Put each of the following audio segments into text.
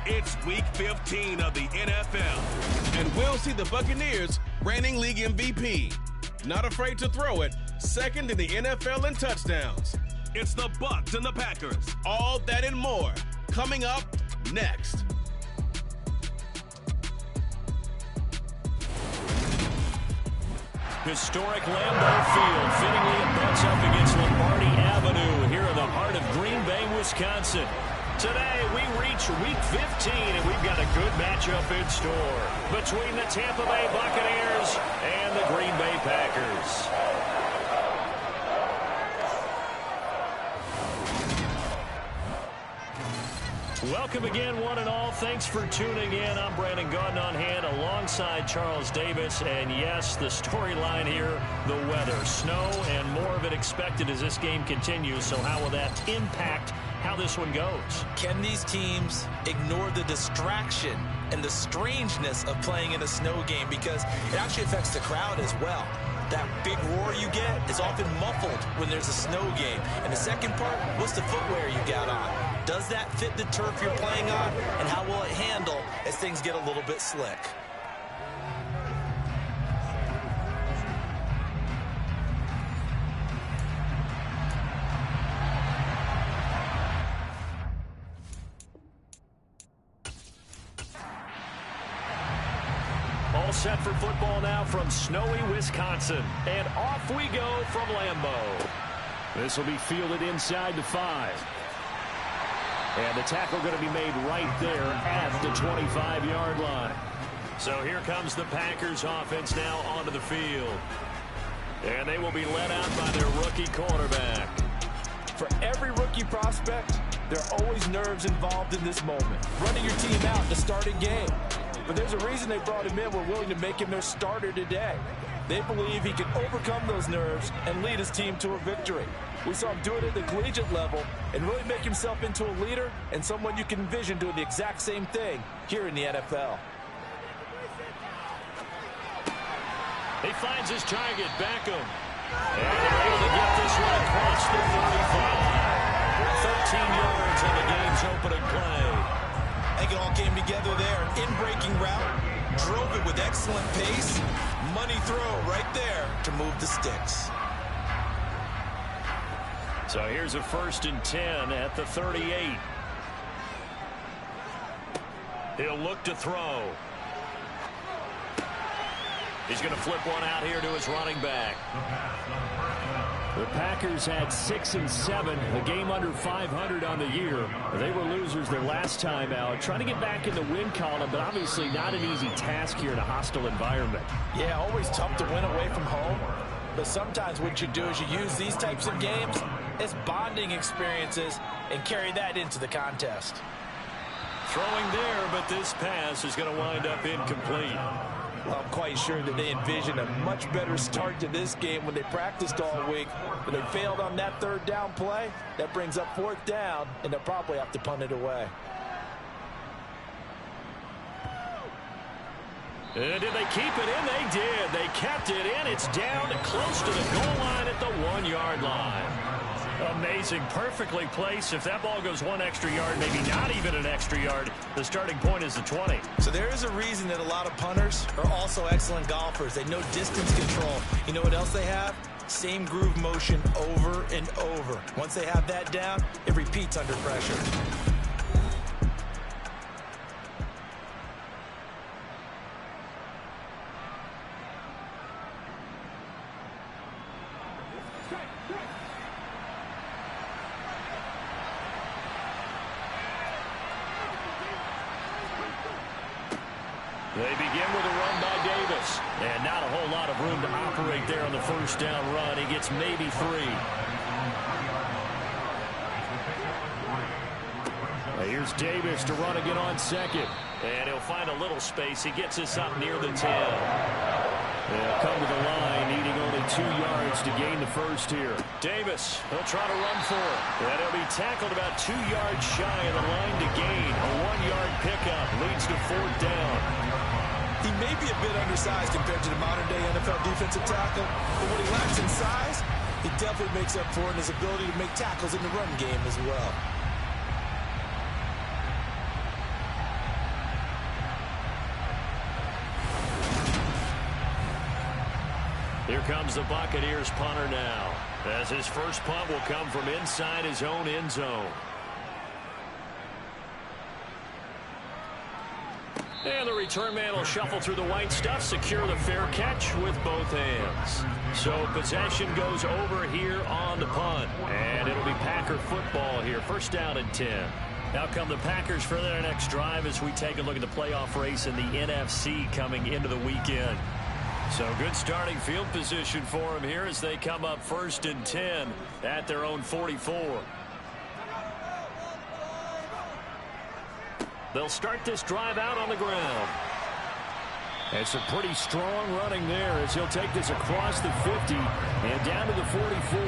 It's Week 15 of the NFL. And we'll see the Buccaneers, reigning league MVP, not afraid to throw it, second in the NFL in touchdowns. It's the Bucs and the Packers. All that and more coming up next. Historic Lambeau Field fittingly abuts up against Lombardi Avenue here in the heart of Green Bay, Wisconsin. Today, we reach Week 15, and we've got a good matchup in store between the Tampa Bay Buccaneers and the Green Bay Packers. Welcome again, one and all. Thanks for tuning in. I'm Brandon Gaudin on hand alongside Charles Davis. And yes, the storyline here, the weather. Snow and more of it expected as this game continues. So how will that impact how this one goes? Can these teams ignore the distraction and the strangeness of playing in a snow game? Because it actually affects the crowd as well. That big roar you get is often muffled when there's a snow game. And the second part, what's the footwear you got on? Does that fit the turf you're playing on? And how will it handle as things get a little bit slick? All set for football now from snowy Wisconsin. And off we go from Lambeau. This will be fielded inside the 5. And the tackle going to be made right there at the 25-yard line. So here comes the Packers offense now onto the field. And they will be led out by their rookie quarterback. For every rookie prospect, there are always nerves involved in this moment. Running your team out to start a game. But there's a reason they brought him in. We're willing to make him their starter today. They believe he can overcome those nerves and lead his team to a victory. We saw him do it at the collegiate level and really make himself into a leader and someone you can envision doing the exact same thing here in the NFL. He finds his target, Beckham. And they're able to get this one across the 35. 13 yards on the game's opening play. I think it all came together there. In-breaking route, drove it with excellent pace. Money throw right there to move the sticks. So here's a 1st and 10 at the 38. He'll look to throw. He's going to flip one out here to his running back. The Packers had 6 and 7, a game under 500 on the year. They were losers their last time out, trying to get back in the win column, but obviously not an easy task here in a hostile environment. Yeah, always tough to win away from home. But sometimes what you do is you use these types of games as bonding experiences and carry that into the contest. Throwing there, but this pass is going to wind up incomplete. Well, I'm quite sure that they envisioned a much better start to this game when they practiced all week. But they failed on that 3rd down play. That brings up 4th down, and they'll probably have to punt it away. Did they keep it in? They did. They kept it in. It's down close to the goal line at the 1-yard line. Amazing. Perfectly placed. If that ball goes 1 extra yard, maybe not even an extra yard, the starting point is the 20. So there is a reason that a lot of punters are also excellent golfers. They know distance control. You know what else they have? Same groove motion over and over. Once they have that down, it repeats under pressure. They begin with a run by Davis. And not a whole lot of room to operate there on the 1st down run. He gets maybe 3. Now here's Davis to run again on 2nd. And he'll find a little space. He gets us up near the 10. They'll come to the line, needing only 2 yards to gain the 1st here. Davis, he'll try to run for it. And he'll be tackled about 2 yards shy of the line to gain. A 1-yard pickup leads to 4th down. He may be a bit undersized compared to the modern-day NFL defensive tackle, but what he lacks in size, he definitely makes up for in his ability to make tackles in the run game as well. comes the Buccaneers punter now, as his first punt will come from inside his own end zone. And the return man will shuffle through the white stuff, secure the fair catch with both hands. So possession goes over here on the punt. And it'll be Packer football here. First down and 10. Now come the Packers for their next drive as we take a look at the playoff race in the NFC coming into the weekend. So good starting field position for them here as they come up first and 10 at their own 44. They'll start this drive out on the ground. It's a pretty strong running there as he'll take this across the 50 and down to the 44.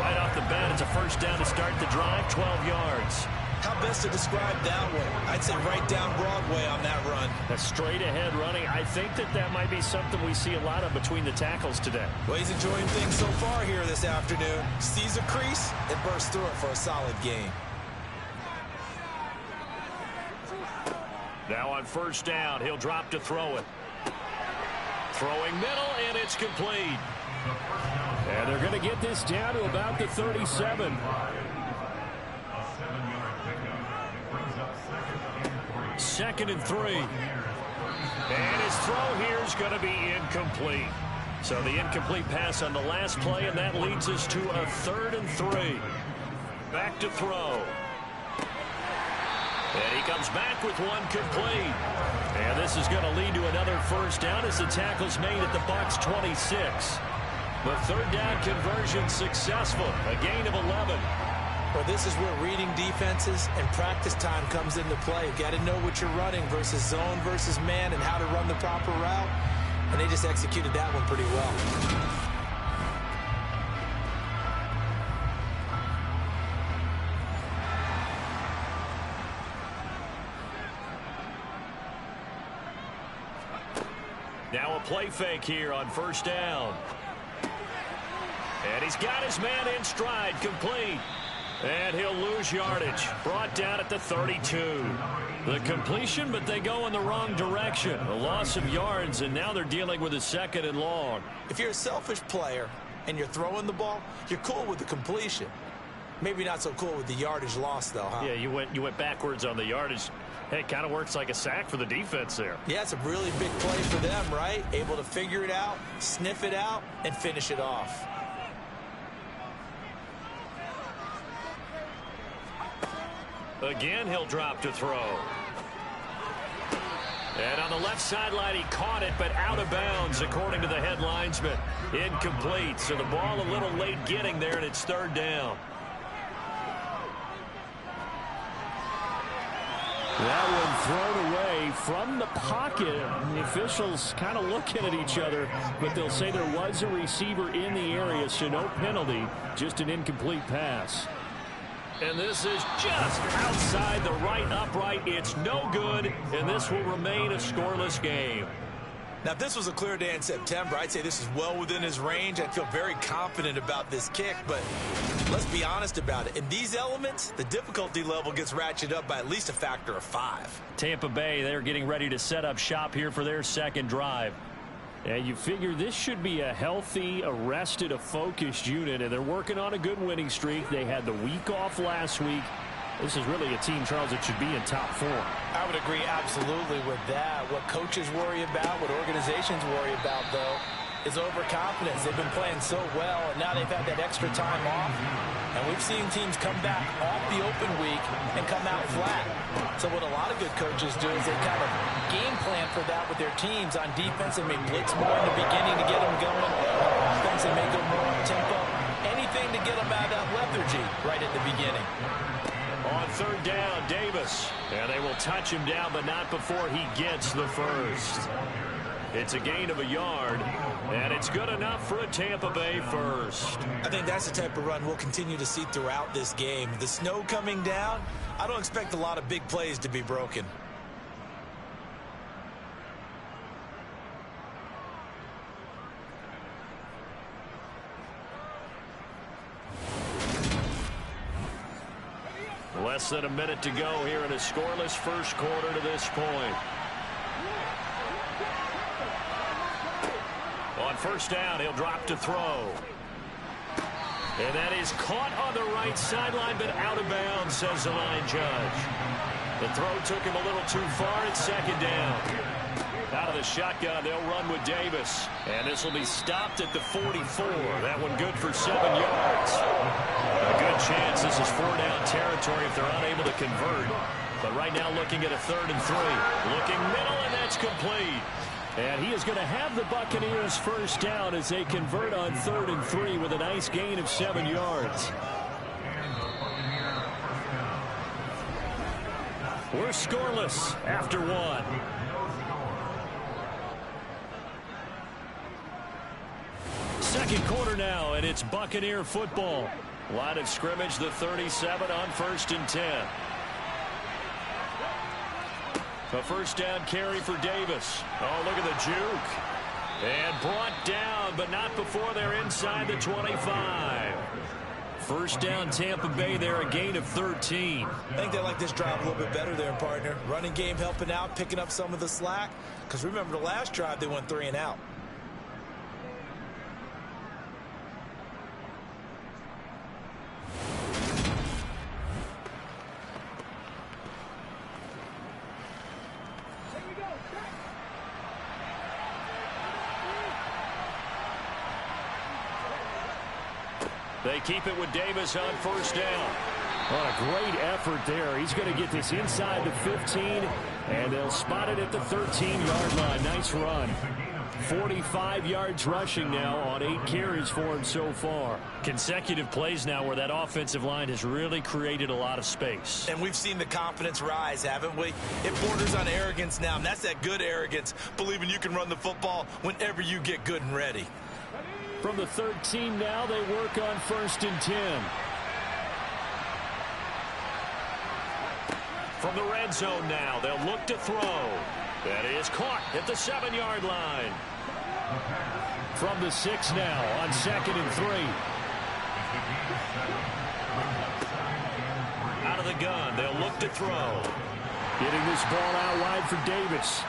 Right off the bat, it's a first down to start the drive, 12 yards. How best to describe that one? I'd say right down Broadway on that run. A straight ahead running. I think that might be something we see a lot of between the tackles today. Well, he's enjoying things so far here this afternoon. Sees a crease and bursts through it for a solid gain. Now on first down, he'll drop to throw it. Throwing middle, and it's complete. And they're going to get this down to about the 37. Second and 3. And his throw here is going to be incomplete. So the incomplete pass on the last play, and that leads us to a 3rd and 3. Back to throw. And he comes back with one complete. And this is going to lead to another first down as the tackle's made at the Bucs 26. The third down conversion successful. A gain of 11. Well, this is where reading defenses and practice time comes into play. You've got to know what you're running versus zone versus man and how to run the proper route. And they just executed that one pretty well. Now a play fake here on first down. And he's got his man in stride, complete. And he'll lose yardage. Brought down at the 32. The completion, but they go in the wrong direction. A loss of yards, and now they're dealing with a 2nd and long. If you're a selfish player and you're throwing the ball, you're cool with the completion. Maybe not so cool with the yardage loss, though, huh? Yeah, you went backwards on the yardage. Hey, it kind of works like a sack for the defense there. Yeah, it's a really big play for them, right? Able to figure it out, sniff it out, and finish it off. Again, he'll drop to throw. And on the left sideline, he caught it, but out of bounds, according to the head linesman. Incomplete, so the ball a little late getting there, and it's 3rd down. That one thrown away from the pocket. The officials kind of looking at each other, but they'll say there was a receiver in the area, so no penalty, just an incomplete pass. And this is just outside the right upright. It's no good, and this will remain a scoreless game. Now, if this was a clear day in September, I'd say this is well within his range. I'd feel very confident about this kick, but let's be honest about it. In these elements, the difficulty level gets ratcheted up by at least a factor of 5. Tampa Bay, they're getting ready to set up shop here for their second drive. And you figure this should be a healthy, a rested, a focused unit, and they're working on a good winning streak. They had the week off last week. This is really a team, Charles, that should be in top 4. I would agree absolutely with that. What coaches worry about, what organizations worry about, though, is overconfidence. They've been playing so well, and now they've had that extra time off. And we've seen teams come back off the open week and come out flat. So what a lot of good coaches do is they kind of game plan for that with their teams. On defense, they may blitz more in the beginning to get them going. On offense, they may go more up tempo. Anything to get them out of that lethargy right at the beginning. On 3rd down, Davis. And they will touch him down, but not before he gets the first. It's a gain of a yard, and it's good enough for a Tampa Bay first. I think that's the type of run we'll continue to see throughout this game. The snow coming down, I don't expect a lot of big plays to be broken. Less than a minute to go here in a scoreless first quarter to this point. On first down. He'll drop to throw. And that is caught on the right sideline, but out of bounds, says the line judge. The throw took him a little too far. It's second down. Out of the shotgun, they'll run with Davis. And this will be stopped at the 44. That one good for 7 yards. A good chance this is 4-down territory if they're unable to convert. But right now looking at a 3rd and 3. Looking middle, and that's complete. And he is going to have the Buccaneers first down as they convert on 3rd and 3 with a nice gain of 7 yards. We're scoreless after 1. Second quarter now, and it's Buccaneer football. Line of scrimmage, the 37 on 1st and 10. A first down carry for Davis. Oh, look at the juke. And brought down, but not before they're inside the 25. First down, Tampa Bay there, a gain of 13. I think they like this drive a little bit better there, partner. Running game helping out, picking up some of the slack. Because remember, the last drive, they went 3 and out. They keep it with Davis on first down. What a great effort there. He's going to get this inside the 15, and they'll spot it at the 13-yard line. Nice run. 45 yards rushing now on 8 carries for him so far. Consecutive plays now where that offensive line has really created a lot of space. And we've seen the confidence rise, haven't we? It borders on arrogance now, and that's that good arrogance, believing you can run the football whenever you get good and ready. From the 13 now, they work on 1st and 10. From the red zone now, they'll look to throw. That is caught at the 7-yard line. From the 6 now on 2nd and 3. Out of the gun, they'll look to throw. Getting this ball out wide for Davis.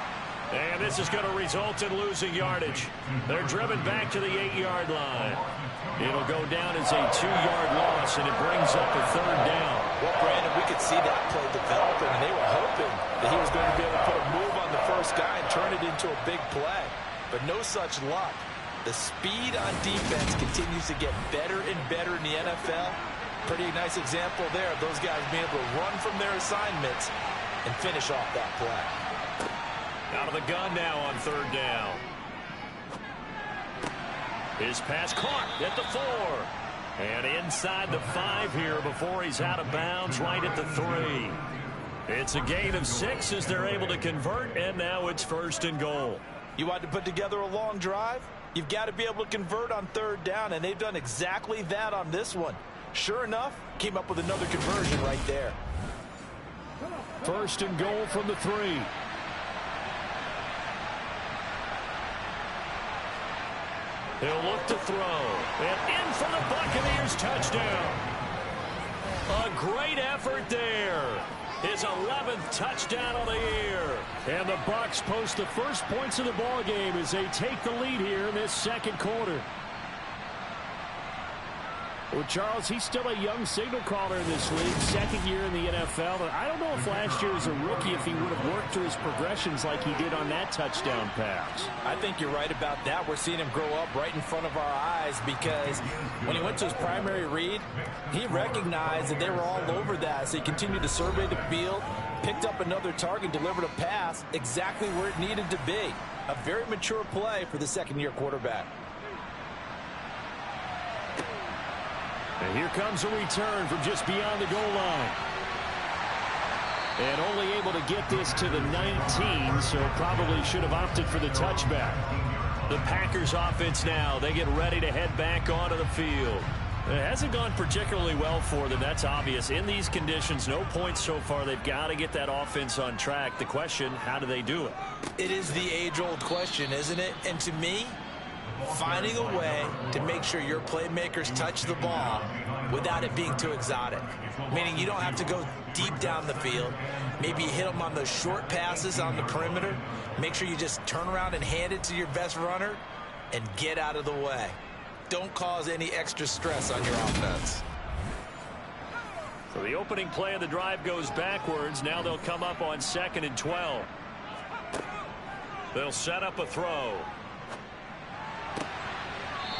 And this is going to result in losing yardage. They're driven back to the 8-yard line. It'll go down as a 2-yard loss, and it brings up a 3rd down. Well, Brandon, we could see that play developing, and they were hoping that he was going to be able to put a move on the first guy and turn it into a big play. But no such luck. The speed on defense continues to get better and better in the NFL. Pretty nice example there of those guys being able to run from their assignments and finish off that play. Out of the gun now on 3rd down. His pass caught at the 4. And inside the 5 here before he's out of bounds right at the 3. It's a gain of 6 as they're able to convert, and now it's 1st and goal. You want to put together a long drive? You've got to be able to convert on 3rd down, and they've done exactly that on this one. Sure enough, came up with another conversion right there. 1st and goal from the 3. He'll look to throw. And in for the Buccaneers touchdown. A great effort there. His 11th touchdown of the year. And the Bucs post the first points of the ball game as they take the lead here in this 2nd quarter. Well, Charles, he's still a young signal caller in this league, 2nd year in the NFL. But I don't know if last year as a rookie if he would have worked through his progressions like he did on that touchdown pass. I think you're right about that. We're seeing him grow up right in front of our eyes because when he went to his primary read, he recognized that they were all over that. So he continued to survey the field, picked up another target, delivered a pass exactly where it needed to be. A very mature play for the 2nd-year quarterback. And here comes a return from just beyond the goal line. And only able to get this to the 19, so probably should have opted for the touchback. The Packers offense now, they get ready to head back onto the field. It hasn't gone particularly well for them, that's obvious. In these conditions, no points so far. They've got to get that offense on track. The question, how do they do it? It is the age-old question, isn't it? And to me, finding a way to make sure your playmakers touch the ball without it being too exotic. Meaning you don't have to go deep down the field. Maybe you hit them on those short passes on the perimeter. Make sure you just turn around and hand it to your best runner. and get out of the way. Don't cause any extra stress on your offense. So the opening play of the drive goes backwards. Now they'll come up on 2nd and 12. They'll set up a throw.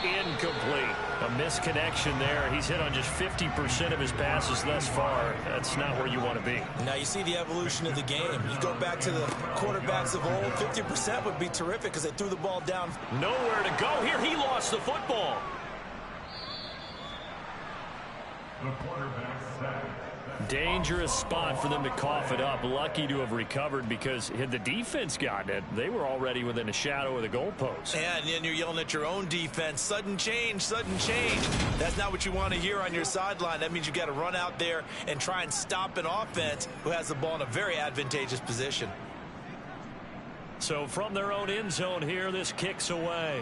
Incomplete. A misconnection there. He's hit on just 50% of his passes thus far. That's not where you want to be. Now you see the evolution of the game. You go back to the quarterbacks of old, 50% would be terrific because they threw the ball down. Nowhere to go here. He lost the football. The quarterback sack. Dangerous spot for them to cough it up. Lucky to have recovered because had the defense gotten it, they were already within a shadow of the goalpost. And then you're yelling at your own defense. Sudden change, sudden change. That's not what you want to hear on your sideline. That means you got to run out there and try and stop an offense who has the ball in a very advantageous position. So from their own end zone here, this kicks away.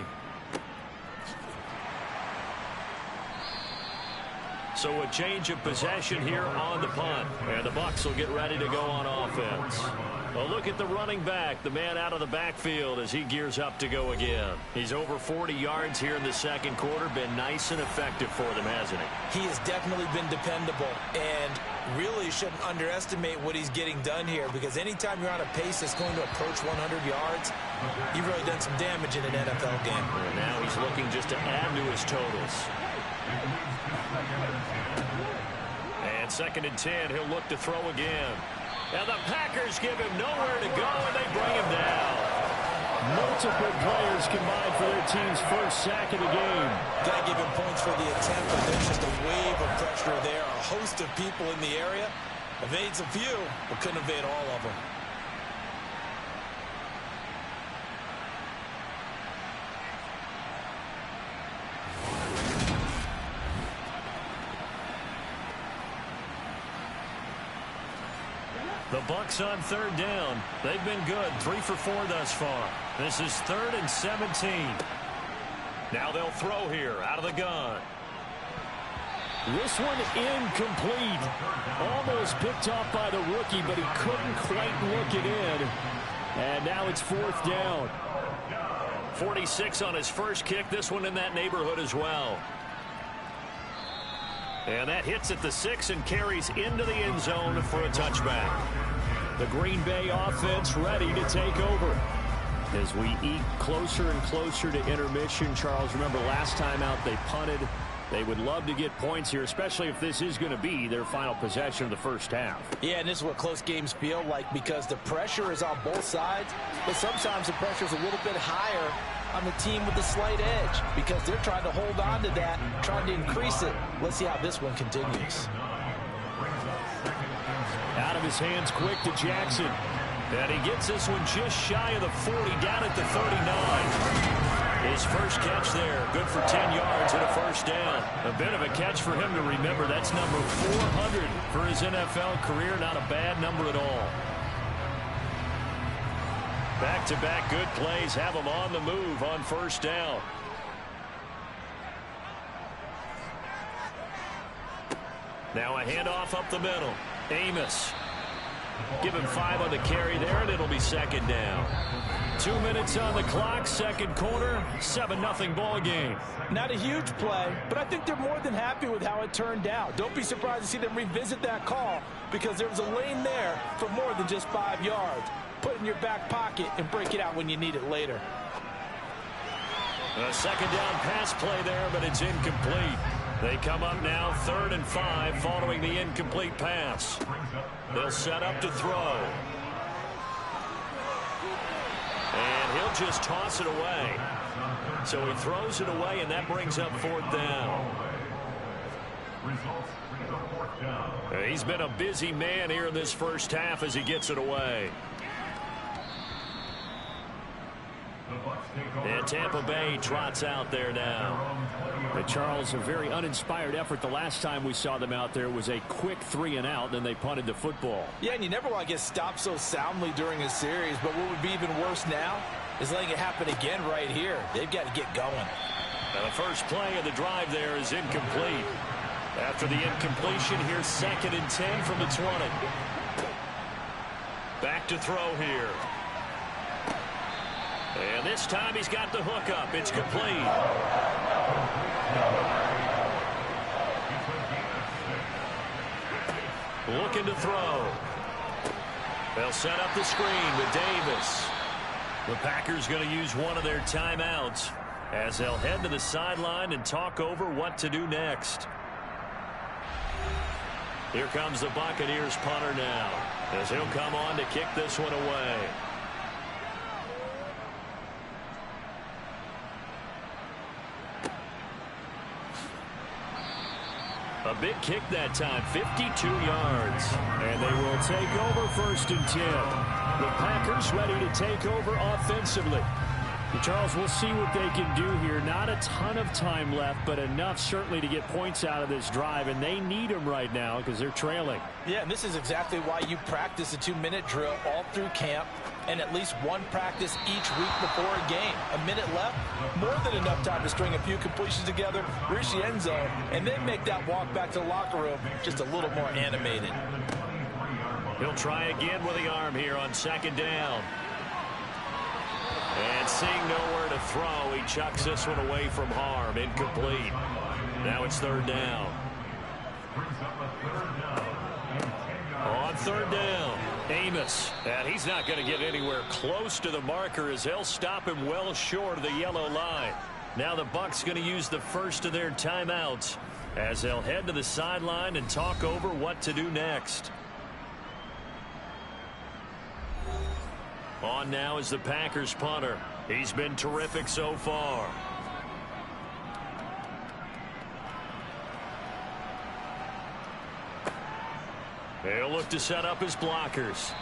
So a change of possession here on the punt. And the Bucs will get ready to go on offense. A look at the running back, the man out of the backfield as he gears up to go again. He's over 40 yards here in the second quarter. Been nice and effective for them, hasn't he? He has definitely been dependable. And really shouldn't underestimate what he's getting done here, because anytime you're on a pace that's going to approach 100 yards, you've really done some damage in an NFL game. And now he's looking just to add to his totals. And 2nd and 10, he'll look to throw again. And the Packers give him nowhere to go, and they bring him down. Multiple players combined for their team's first sack of the game. Got to give him points for the attempt, but there's just a wave of pressure there. A host of people in the area. Evades a few, but couldn't evade all of them. The Bucs on 3rd down. They've been good. 3 for 4 thus far. This is 3rd and 17. Now they'll throw here out of the gun. This one incomplete. Almost picked off by the rookie, but he couldn't quite look it in. And now it's 4th down. 46 on his first kick. This one in that neighborhood as well. And that hits at the 6 and carries into the end zone for a touchback. The Green Bay offense ready to take over. As we eke closer and closer to intermission, Charles, remember last time out they punted. They would love to get points here, especially if this is going to be their final possession of the first half. Yeah, and this is what close games feel like, because the pressure is on both sides, but sometimes the pressure is a little bit higher on the team with the slight edge, because they're trying to hold on to that, trying to increase it. Let's see how this one continues. Out of his hands quick to Jackson. And he gets this one just shy of the 40, down at the 39. His first catch there, good for 10 yards and a first down. A bit of a catch for him to remember. That's number 400 for his NFL career. Not a bad number at all. Back-to-back good plays have him on the move on first down. Now a handoff up the middle. Amos. Give him 5 on the carry there, and it'll be 2nd down. 2 minutes on the clock, second quarter, 7-0 ball game. Not a huge play, but I think they're more than happy with how it turned out. Don't be surprised to see them revisit that call, because there was a lane there for more than just 5 yards. Put it in your back pocket and break it out when you need it later. A 2nd down pass play there, but it's incomplete. They come up now 3rd and 5 following the incomplete pass. They'll set up to throw. And he'll just toss it away. So he throws it away, and that brings up 4th down. He's been a busy man here in this first half as he gets it away. And Tampa Bay trots out there now. But Charles, a very uninspired effort. The last time we saw them out there was a quick 3 and out, then they punted the football. Yeah, and you never want to get stopped so soundly during a series, but what would be even worse now is letting it happen again right here. They've got to get going. Now the first play of the drive there is incomplete. After the incompletion, here's 2nd and 10 from the 20. Back to throw here. And this time he's got the hook up. It's complete. Looking to throw. They'll set up the screen with Davis. The Packers going to use one of their timeouts as they'll head to the sideline and talk over what to do next. Here comes the Buccaneers punter now as he'll come on to kick this one away. A big kick that time, 52 yards. And they will take over 1st and 10. The Packers ready to take over offensively. Charles, we'll see what they can do here. Not a ton of time left, but enough certainly to get points out of this drive, and they need them right now because they're trailing. Yeah, and this is exactly why you practice a 2-minute drill all through camp and at least one practice each week before a game. A minute left, more than enough time to string a few completions together, reach the end zone, and then make that walk back to the locker room just a little more animated. He'll try again with the arm here on 2nd down. And seeing nowhere to throw, he chucks this one away from harm. Incomplete. Now it's 3rd down. On 3rd down, Amos. And he's not going to get anywhere close to the marker as they'll stop him well short of the yellow line. Now the Bucs going to use the first of their timeouts as they'll head to the sideline and talk over what to do next. On now is the Packers punter. He's been terrific so far. He'll look to set up his blockers.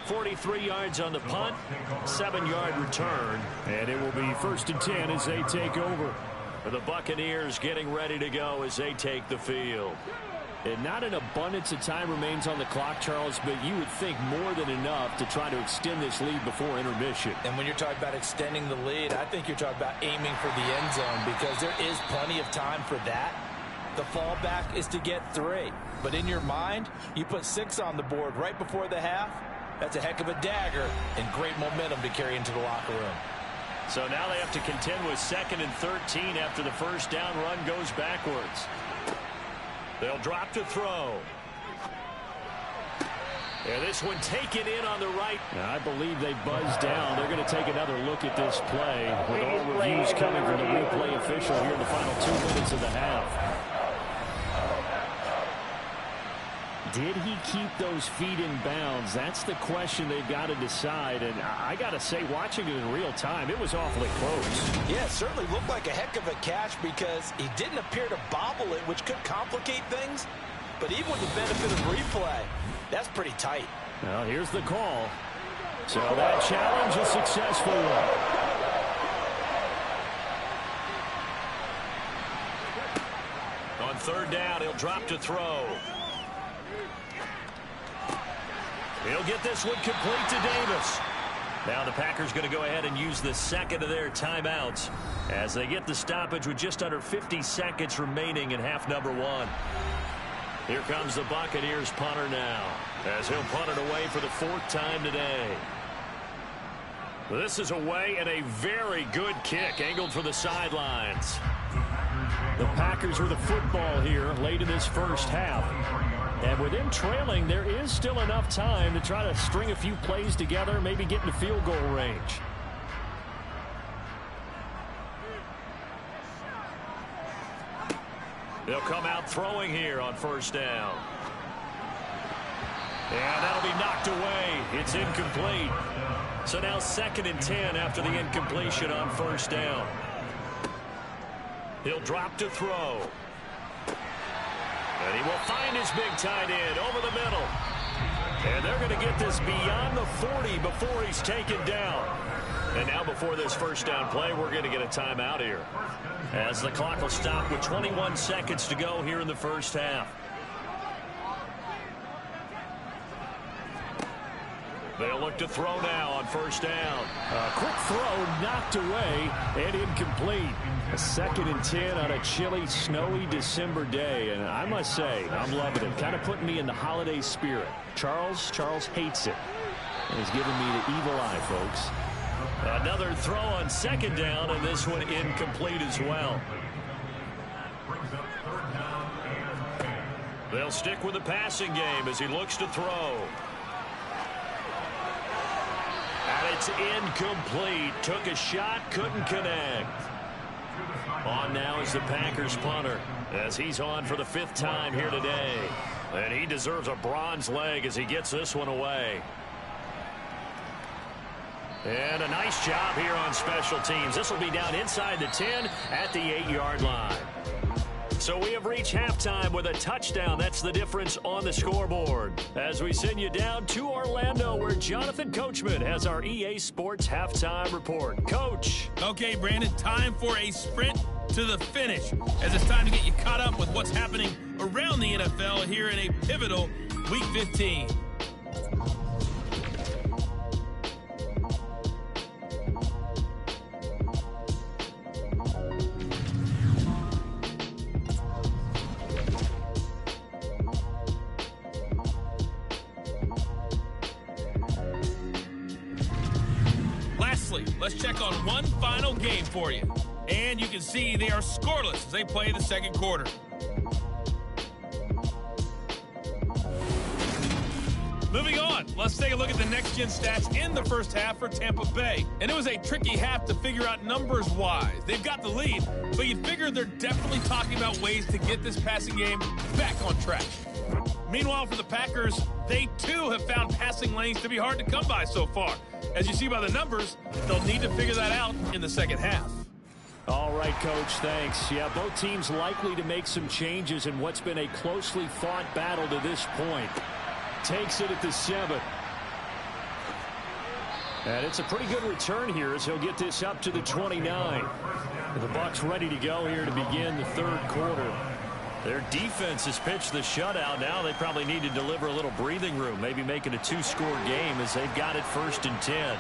43 yards on the punt, 7-yard return, and it will be 1st and 10 as they take over. The Buccaneers getting ready to go as they take the field. And not an abundance of time remains on the clock, Charles, but you would think more than enough to try to extend this lead before intermission. And when you're talking about extending the lead, I think you're talking about aiming for the end zone because there is plenty of time for that. The fallback is to get 3. But in your mind, you put 6 on the board right before the half. That's a heck of a dagger and great momentum to carry into the locker room. So now they have to contend with 2nd and 13 after the first down run goes backwards. They'll drop to throw. And this one taken in on the right. I believe they buzzed down. They're going to take another look at this play with all reviews coming from the replay official here in the final 2 minutes of the half. Did he keep those feet in bounds? That's the question they've got to decide. And I got to say, watching it in real time, it was awfully close. Yeah, it certainly looked like a heck of a catch because he didn't appear to bobble it, which could complicate things. But even with the benefit of replay, that's pretty tight. Well, here's the call. So that challenge is successful. On 3rd down, he'll drop to throw. He'll get this one complete to Davis. Now the Packers going to go ahead and use the 2nd of their timeouts as they get the stoppage with just under 50 seconds remaining in half number 1. Here comes the Buccaneers punter now as he'll punt it away for the 4th time today. This is away and a very good kick angled for the sidelines. The Packers with the football here late in this first half. And with them trailing, there is still enough time to try to string a few plays together, maybe get into field goal range. They'll come out throwing here on 1st down. And that'll be knocked away. It's incomplete. So now 2nd and 10 after the incompletion on 1st down. He'll drop to throw. And he will find his big tight end over the middle. And they're going to get this beyond the 40 before he's taken down. And now before this 1st down play, we're going to get a timeout here, as the clock will stop with 21 seconds to go here in the first half. They'll look to throw now on 1st down. A quick throw knocked away and incomplete. A 2nd and 10 on a chilly, snowy December day. And I must say, I'm loving it. Kind of putting me in the holiday spirit. Charles hates it. And he's giving me the evil eye, folks. Another throw on second down, and this one incomplete as well. They'll stick with the passing game as he looks to throw. And it's incomplete. Took a shot, couldn't connect. On now is the Packers punter as he's on for the 5th time here today. And he deserves a bronze leg as he gets this one away. And a nice job here on special teams. This will be down inside the 10 at the 8-yard line. So we have reached halftime with a touchdown. That's the difference on the scoreboard. As we send you down to Orlando, where Jonathan Coachman has our EA Sports halftime report. Coach. Okay, Brandon, time for a sprint to the finish, as it's time to get you caught up with what's happening around the NFL here in a pivotal Week 15. Let's check on one final game for you. And you can see they are scoreless as they play the second quarter. Moving on, let's take a look at the next-gen stats in the first half for Tampa Bay. And it was a tricky half to figure out numbers-wise. They've got the lead, but you'd figure they're definitely talking about ways to get this passing game back on track. Meanwhile, for the Packers, they too have found passing lanes to be hard to come by so far. As you see by the numbers, they'll need to figure that out in the second half. All right, Coach, thanks. Yeah, both teams likely to make some changes in what's been a closely fought battle to this point. Takes it at the 7. And it's a pretty good return here as he'll get this up to the 29. The Bucs ready to go here to begin the third quarter. Their defense has pitched the shutout. Now they probably need to deliver a little breathing room, maybe make it a 2-score game as they've got it 1st and 10.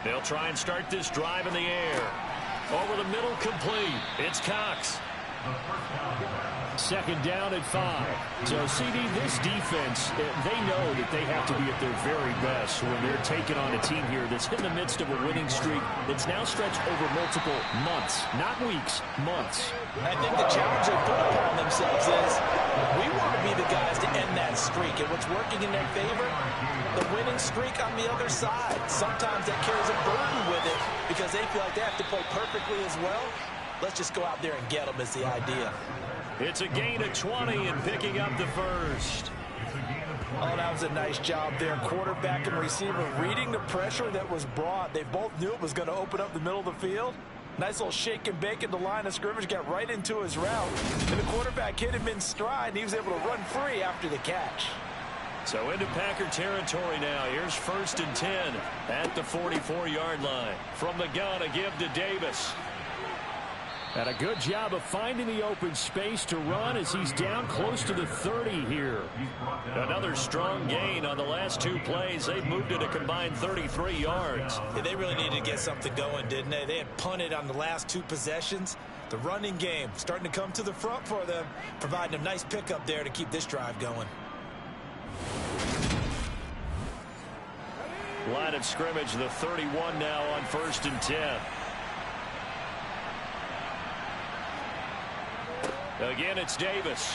They'll try and start this drive in the air. Over the middle, complete. It's Cox. 2nd down at 5. So, CD, this defense, they know that they have to be at their very best when they're taking on a team here that's in the midst of a winning streak that's now stretched over multiple months, not weeks, months. I think the challenge they put upon themselves is we want to be the guys to end that streak. And what's working in their favor, the winning streak on the other side. Sometimes that carries a burden with it because they feel like they have to play perfectly as well. Let's just go out there and get them is the idea. It's a gain of 20 and picking up the first. Oh, that was a nice job there. Quarterback and receiver reading the pressure that was brought. They both knew it was going to open up the middle of the field. Nice little shake and bake at the line of scrimmage. Got right into his route. And the quarterback hit him in stride, and he was able to run free after the catch. So into Packer territory now. Here's 1st and 10 at the 44-yard line. From the gun, a give to Davis. And a good job of finding the open space to run as he's down close to the 30 here. Another strong gain on the last 2 plays. They've moved it a combined 33 yards. Yeah, they really needed to get something going, didn't they? They had punted on the last 2 possessions. The running game starting to come to the front for them, providing a nice pickup there to keep this drive going. Line of scrimmage, the 31 now on 1st and 10. Again, it's Davis.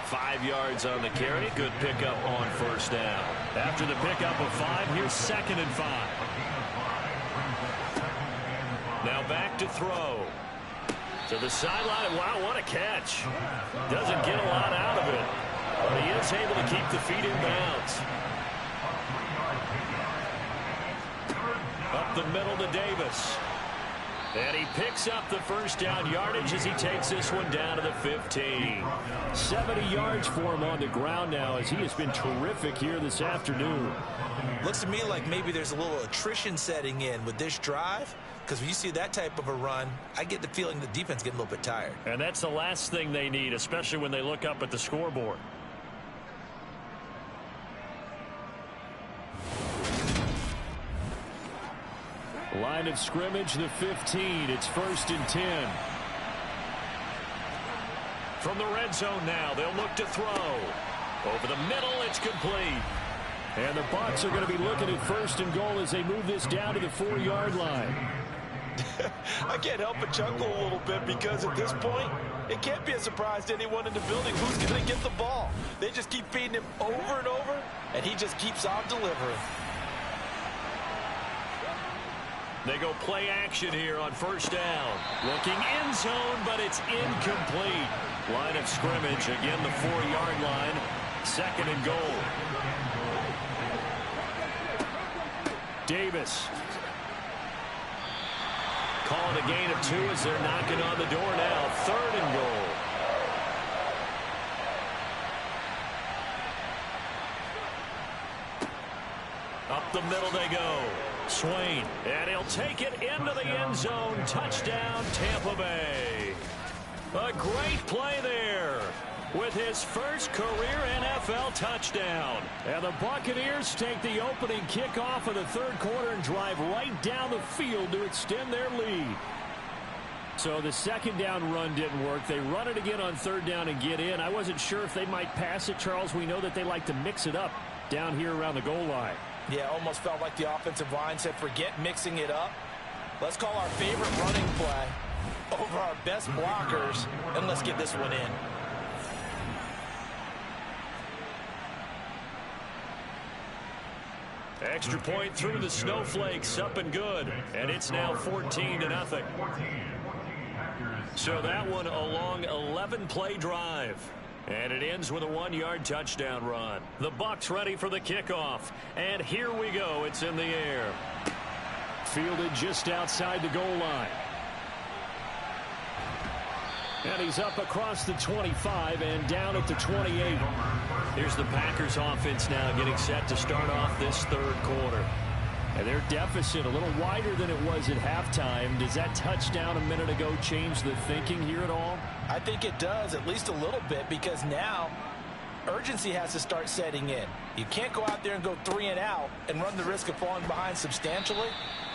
5 yards on the carry. Good pickup on 1st down. After the pickup of 5, here's 2nd and 5. Now back to throw. To the sideline. Wow, what a catch. Doesn't get a lot out of it. But he is able to keep the feet in bounds. Up the middle to Davis. And he picks up the 1st down yardage as he takes this one down to the 15. 70 yards for him on the ground now as he has been terrific here this afternoon. Looks to me like maybe there's a little attrition setting in with this drive, because when you see that type of a run, I get the feeling the defense getting a little bit tired. And that's the last thing they need, especially when they look up at the scoreboard. Line of scrimmage, the 15. It's 1st and 10. From the red zone now, they'll look to throw. Over the middle, it's complete. And the Bucs are going to be looking at 1st and goal as they move this down to the 4-yard line. I can't help but chuckle a little bit because at this point, it can't be a surprise to anyone in the building who's going to get the ball. They just keep feeding him over and over, and he just keeps on delivering. They go play action here on 1st down. Looking end zone, but it's incomplete. Line of scrimmage, again the 4-yard line. 2nd and goal. Davis. Call it a gain of 2 as they're knocking on the door now. 3rd and goal. Up the middle they go. Swain, and he'll take it into the end zone. Touchdown, Tampa Bay. A great play there with his first career NFL touchdown. And the Buccaneers take the opening kickoff of the 3rd quarter and drive right down the field to extend their lead. So the 2nd down run didn't work. They run it again on 3rd down and get in. I wasn't sure if they might pass it, Charles. We know that they like to mix it up down here around the goal line. Yeah, almost felt like the offensive line said, forget mixing it up. Let's call our favorite running play over our best blockers, and let's get this one in. Extra point through the snowflakes, up and good. And it's now 14-0. So that one a long 11-play drive. And it ends with a 1-yard touchdown run. The Bucs ready for the kickoff. And here we go. It's in the air. Fielded just outside the goal line. And he's up across the 25 and down at the 28. Here's the Packers offense now getting set to start off this 3rd quarter. And their deficit a little wider than it was at halftime. Does that touchdown a minute ago change the thinking here at all? I think it does, at least a little bit, because now urgency has to start setting in. You can't go out there and go 3 and out and run the risk of falling behind substantially,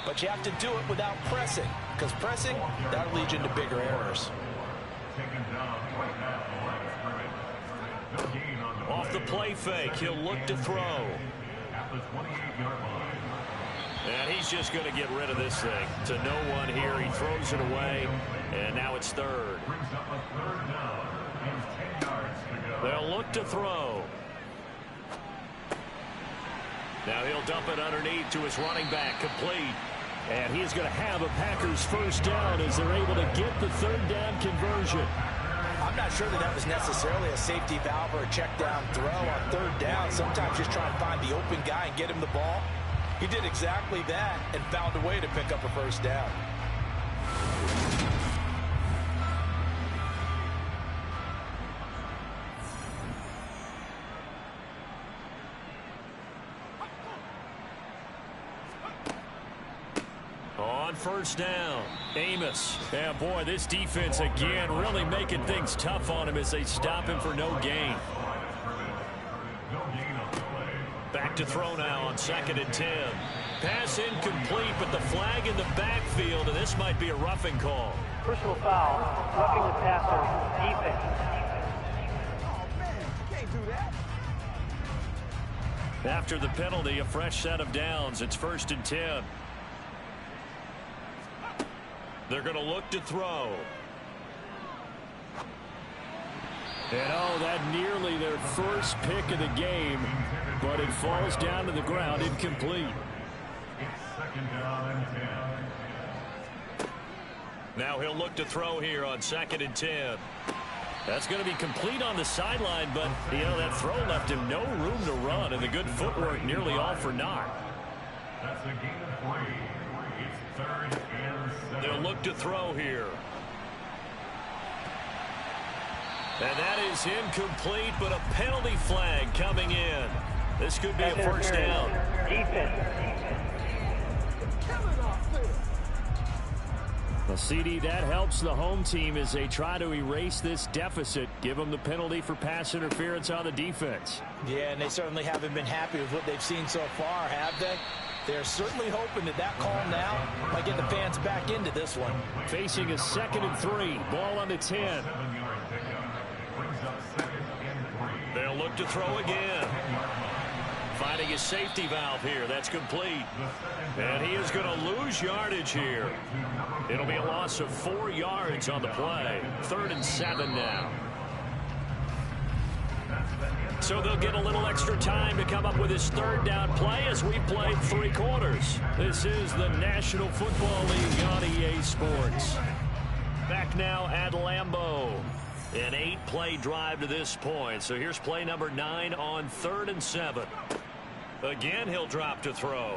but you have to do it without pressing, because pressing, that'll lead you into bigger errors. Off the play fake, he'll look to throw. And he's just going to get rid of this thing to no one here. He throws it away, and now it's 3rd. They'll look to throw. Now he'll dump it underneath to his running back, complete. And he's going to have a Packers 1st down as they're able to get the 3rd down conversion. I'm not sure that was necessarily a safety valve or a check down throw on 3rd down. Sometimes just try and find the open guy and get him the ball. He did exactly that and found a way to pick up a 1st down. On 1st down, Amos. Yeah, boy, this defense again really making things tough on him as they stop him for no gain. Back to throw now on 2nd and 10. Pass incomplete, but the flag in the backfield, and this might be a roughing call. Personal foul, roughing the passer, defense. Oh, man, you can't do that. After the penalty, a fresh set of downs. It's 1st and 10. They're going to look to throw. And oh, that nearly their first pick of the game, but it falls down to the ground incomplete. Now he'll look to throw here on 2nd and 10. That's going to be complete on the sideline, but, you know, that throw left him no room to run, and the good footwork nearly all for naught. That's a gain of 3. It's 3rd and 7. They'll look to throw here. And that is incomplete, but a penalty flag coming in. This could be a 1st down. Well, CD, that helps the home team as they try to erase this deficit, give them the penalty for pass interference on the defense. Yeah, and they certainly haven't been happy with what they've seen so far, have they? They're certainly hoping that that call now might get the fans back into this one. Facing a 2nd and 3, ball on the 10. look to throw again. Finding his safety valve here. That's complete. And he is going to lose yardage here. It'll be a loss of 4 yards on the play. 3rd and 7 now. So they'll get a little extra time to come up with his 3rd down play as we played 3 quarters. This is the National Football League on EA Sports. Back now at Lambeau. An 8-play drive to this point. So here's play number 9 on 3rd and 7. Again, he'll drop to throw.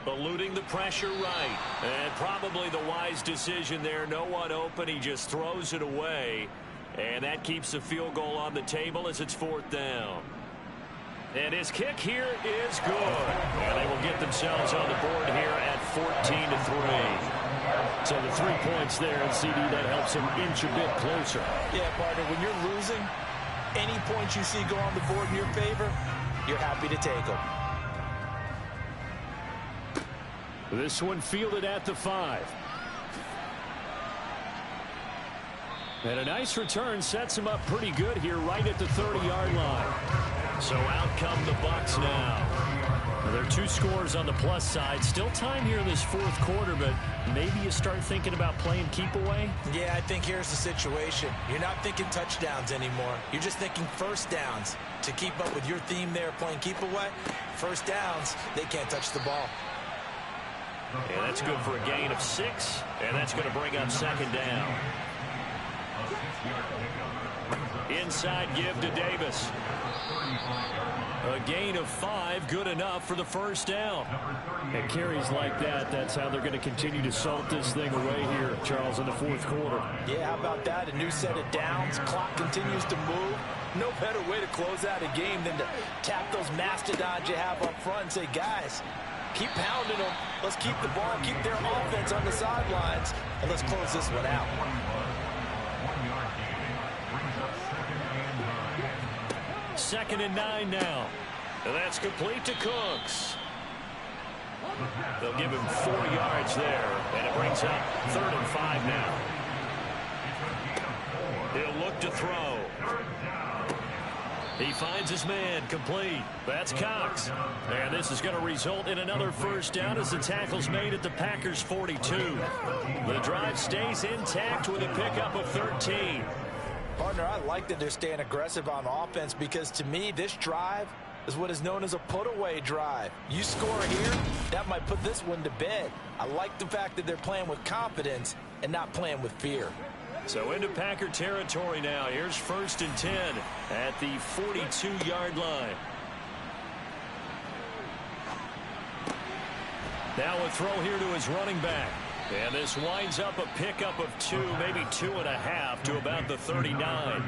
Eluding the pressure right. And probably the wise decision there. No one open. He just throws it away. And that keeps the field goal on the table as it's 4th down. And his kick here is good. And they will get themselves on the board here at 14-3. So the 3 points there, and CD, that helps him inch a bit closer. Yeah, partner, when you're losing, any points you see go on the board in your favor, you're happy to take them. This one fielded at the 5. And a nice return sets him up pretty good here right at the 30-yard line. So out come the Bucs now. There are 2 scores on the plus side. Still time here in this 4th quarter, but maybe you start thinking about playing keep away? Yeah, I think here's the situation. You're not thinking touchdowns anymore. You're just thinking 1st downs. To keep up with your theme there, playing keep away, 1st downs, they can't touch the ball. And that's good for a gain of 6, and that's going to bring up 2nd down. Inside give to Davis. A gain of 5, good enough for the 1st down. And carries like that, that's how they're going to continue to salt this thing away here, Charles, in the 4th quarter. Yeah, how about that? A new set of downs. Clock continues to move. No better way to close out a game than to tap those mastodons you have up front and say, guys, keep pounding them. Let's keep the ball, keep their offense on the sidelines, and let's close this one out. 2nd and 9 now. And that's complete to Cooks. They'll give him 4 yards there, and it brings up 3rd and 5 now. He'll look to throw. He finds his man, complete. That's Cox. And this is going to result in another 1st down as the tackle's made at the Packers' 42. The drive stays intact with a pickup of 13. Partner, I like that they're staying aggressive on offense because, to me, this drive is what is known as a put-away drive. You score here, that might put this one to bed. I like the fact that they're playing with confidence and not playing with fear. So into Packer territory now. Here's 1st and 10 at the 42-yard line. Now a throw here to his running back. And this winds up a pickup of 2, maybe 2.5 to about the 39.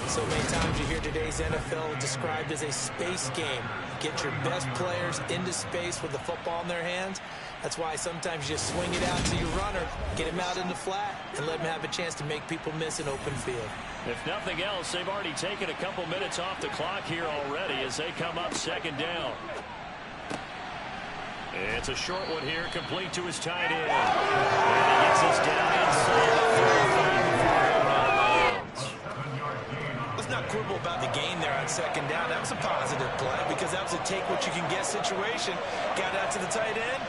So many times you hear today's NFL described as a space game. Get your best players into space with the football in their hands. That's why sometimes you just swing it out to your runner, get him out in the flat, and let him have a chance to make people miss an open field. If nothing else, they've already taken a couple minutes off the clock here already as they come up 2nd down. It's a short one here, complete to his tight end. And he gets us down inside the 35. Let's not quibble about the gain there on 2nd down. That was a positive play because that was a take-what-you-can-get situation. Got out to the tight end.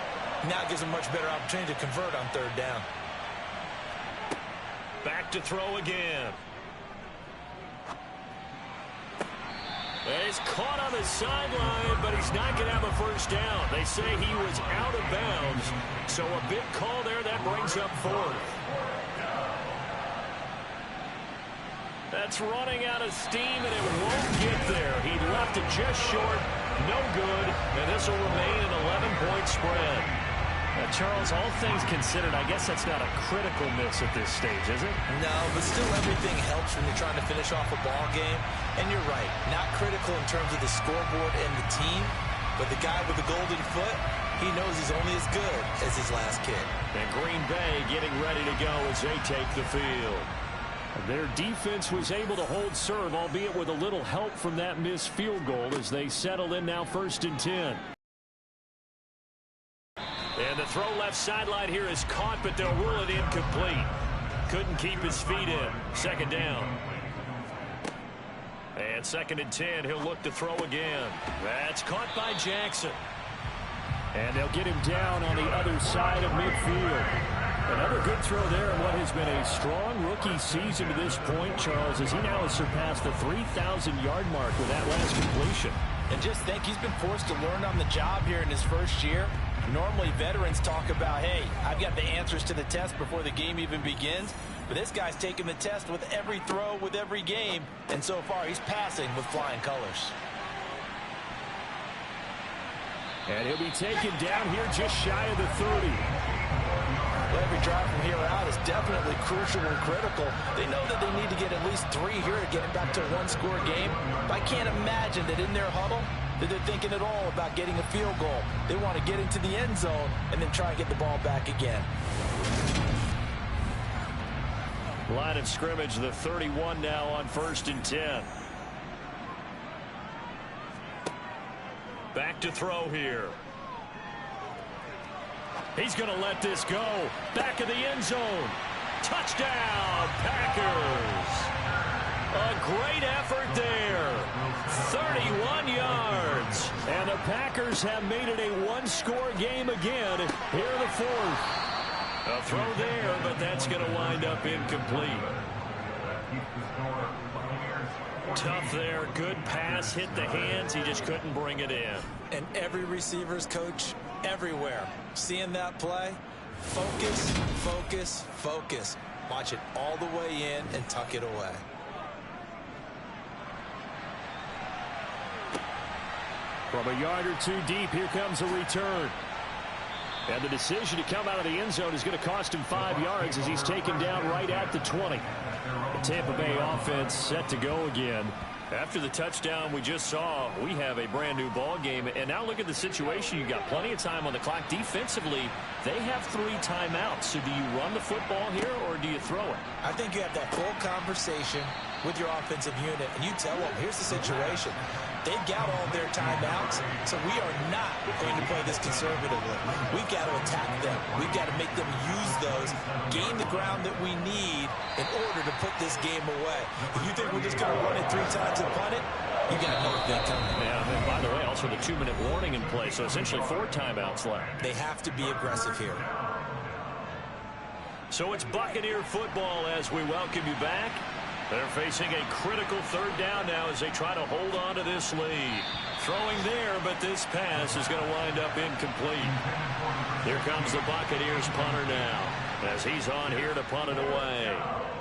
Now it gives him a much better opportunity to convert on 3rd down. Back to throw again. He's caught on the sideline, but he's not going to have a 1st down. They say he was out of bounds, so a big call there. That brings up 4th. That's running out of steam, and it won't get there. He left it just short. No good, and this will remain an 11-point spread. Charles, all things considered, I guess that's not a critical miss at this stage, is it? No, but still everything helps when you're trying to finish off a ball game. And you're right, not critical in terms of the scoreboard and the team, but the guy with the golden foot, he knows he's only as good as his last kick. And Green Bay getting ready to go as they take the field. Their defense was able to hold serve, albeit with a little help from that missed field goal as they settle in now 1st and 10. And the throw left sideline here is caught, but they'll rule it incomplete. Couldn't keep his feet in. 2nd down. And 2nd and 10, he'll look to throw again. That's caught by Jackson. And they'll get him down on the other side of midfield. Another good throw there in what has been a strong rookie season to this point, Charles, as he now has surpassed the 3,000-yard mark with that last completion. And just think, he's been forced to learn on the job here in his first year. Normally, veterans talk about, hey, I've got the answers to the test before the game even begins. But this guy's taking the test with every throw, with every game. And so far, he's passing with flying colors. And he'll be taken down here just shy of the 30. Well, every drive from here out is definitely crucial and critical. They know that they need to get at least 3 here to get back to a one-score game. I can't imagine that in their huddle that they're thinking at all about getting a field goal. They want to get into the end zone and then try and get the ball back again. Line of scrimmage, the 31 now on 1st and 10. Back to throw here. He's going to let this go. Back of the end zone. Touchdown, Packers. A great effort there. 31 yards. And the Packers have made it a one-score game again here in the 4th. A throw there, but that's going to wind up incomplete. Tough there. Good pass. Hit the hands. He just couldn't bring it in. And every receiver's coach everywhere. Seeing that play, focus, focus, focus. Watch it all the way in and tuck it away. From a yard or two deep, here comes a return. And the decision to come out of the end zone is going to cost him 5 yards as he's taken down right at the 20. The Tampa Bay offense set to go again. After the touchdown we just saw, we have a brand new ball game. And now look at the situation. You've got plenty of time on the clock. Defensively, they have 3 timeouts. So do you run the football here or do you throw it? I think you have that full conversation with your offensive unit, and you tell them, here's the situation. They've got all their timeouts, so we are not going to play this conservatively. We've got to attack them. We've got to make them use those, gain the ground that we need in order to put this game away. If you think we're just going to run it 3 times and punt it, you got another thing coming. Yeah, and by the way, also the 2-minute warning in play, so essentially 4 timeouts left. They have to be aggressive here. So it's Buccaneer football as we welcome you back. They're facing a critical 3rd down now as they try to hold on to this lead. Throwing there, but this pass is going to wind up incomplete. Here comes the Buccaneers punter now as he's on here to punt it away.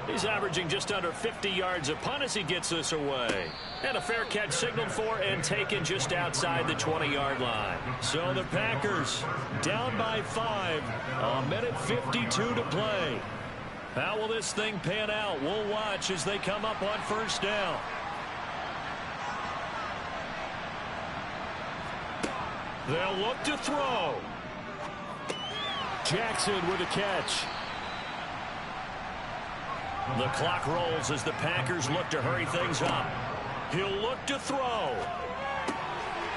He's averaging just under 50 yards a punt as he gets this away. And a fair catch signaled for and taken just outside the 20-yard line. So the Packers down by 5. A minute 52 to play. How will this thing pan out? We'll watch as they come up on 1st down. They'll look to throw. Jackson with a catch. The clock rolls as the Packers look to hurry things up. He'll look to throw.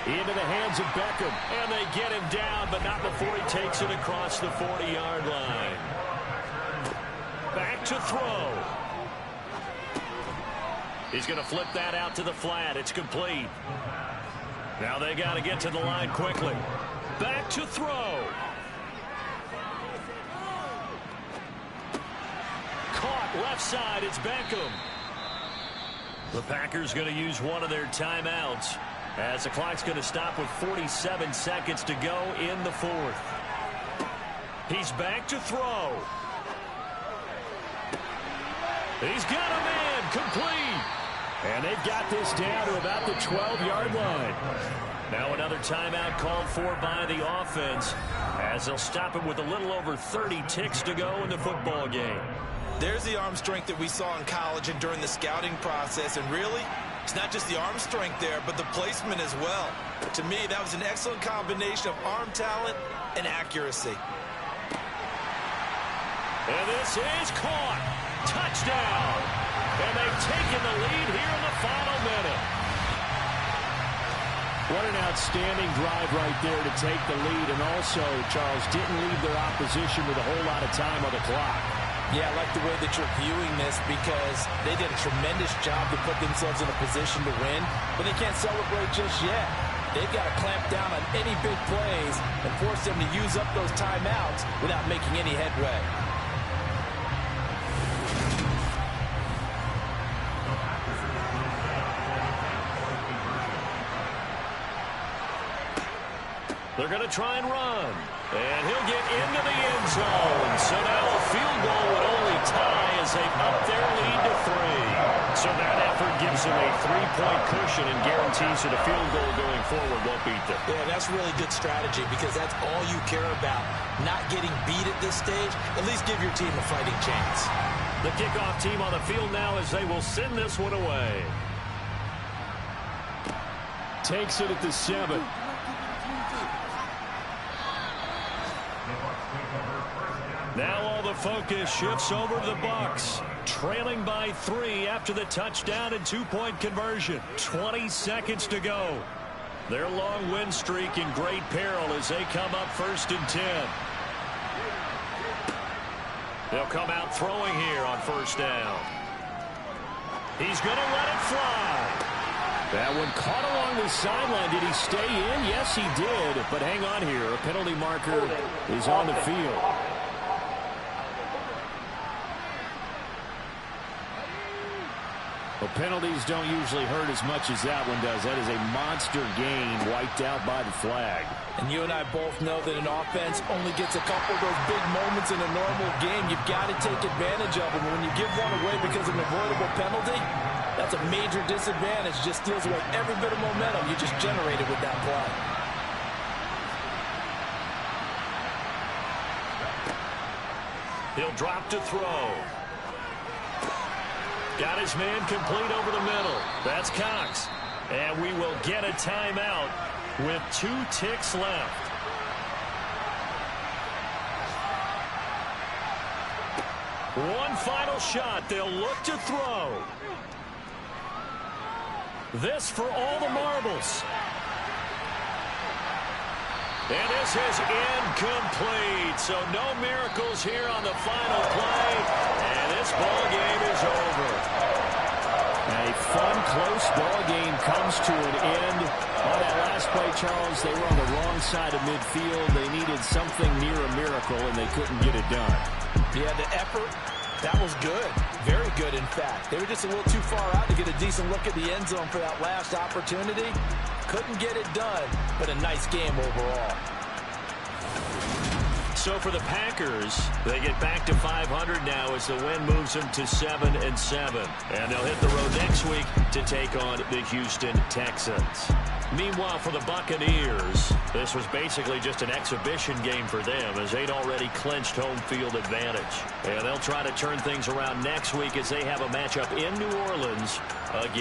Into the hands of Beckham. And they get him down, but not before he takes it across the 40-yard line. Back to throw. He's going to flip that out to the flat. It's complete. Now they got to get to the line quickly. Back to throw. Caught left side. It's Beckham. The Packers going to use one of their timeouts as the clock's going to stop with 47 seconds to go in the 4th. He's back to throw. He's got a man complete. And they've got this down to about the 12-yard line. Now another timeout called for by the offense as they'll stop it with a little over 30 ticks to go in the football game. There's the arm strength that we saw in college and during the scouting process. And really, it's not just the arm strength there, but the placement as well. To me, that was an excellent combination of arm talent and accuracy. And this is caught. Touchdown. And they've taken the lead here in the final minute. What an outstanding drive right there to take the lead. And also, Charles, didn't leave their opposition with a whole lot of time on the clock. Yeah, I like the way that you're viewing this because they did a tremendous job to put themselves in a position to win, but they can't celebrate just yet. They've got to clamp down on any big plays and force them to use up those timeouts without making any headway. They're going to try and run. And he'll get into the end zone. So now a field goal would only tie as they up their lead to 3. So that effort gives them a 3-point cushion and guarantees that a field goal going forward won't beat them. Yeah, that's really good strategy because that's all you care about. Not getting beat at this stage. At least give your team a fighting chance. The kickoff team on the field now as they will send this one away. Takes it at the 7. Now all the focus shifts over to the Bucs, trailing by 3 after the touchdown and 2-point conversion. 20 seconds to go. Their long win streak in great peril as they come up 1st and 10. They'll come out throwing here on 1st down. He's going to let it fly. That one caught along the sideline. Did he stay in? Yes, he did. But hang on here. A penalty marker is on the field. Well, penalties don't usually hurt as much as that one does. That is a monster gain wiped out by the flag. And you and I both know that an offense only gets a couple of those big moments in a normal game. You've got to take advantage of them. When you give one away because of an avoidable penalty, that's a major disadvantage. Just steals away every bit of momentum you just generated with that play. He'll drop to throw. Got his man complete over the middle. That's Cox. And we will get a timeout with 2 ticks left. One final shot. They'll look to throw. This for all the marbles. And this is incomplete. So no miracles here on the final play. And this ball game is over. A fun, close ball game comes to an end. On that last play, Charles, they were on the wrong side of midfield. They needed something near a miracle, and they couldn't get it done. Yeah, the effort, that was good. Very good, in fact. They were just a little too far out to get a decent look at the end zone for that last opportunity. Couldn't get it done, but a nice game overall. So for the Packers, they get back to 500 now as the win moves them to 7-7. And they'll hit the road next week to take on the Houston Texans. Meanwhile, for the Buccaneers, this was basically just an exhibition game for them as they'd already clinched home field advantage. And they'll try to turn things around next week as they have a matchup in New Orleans against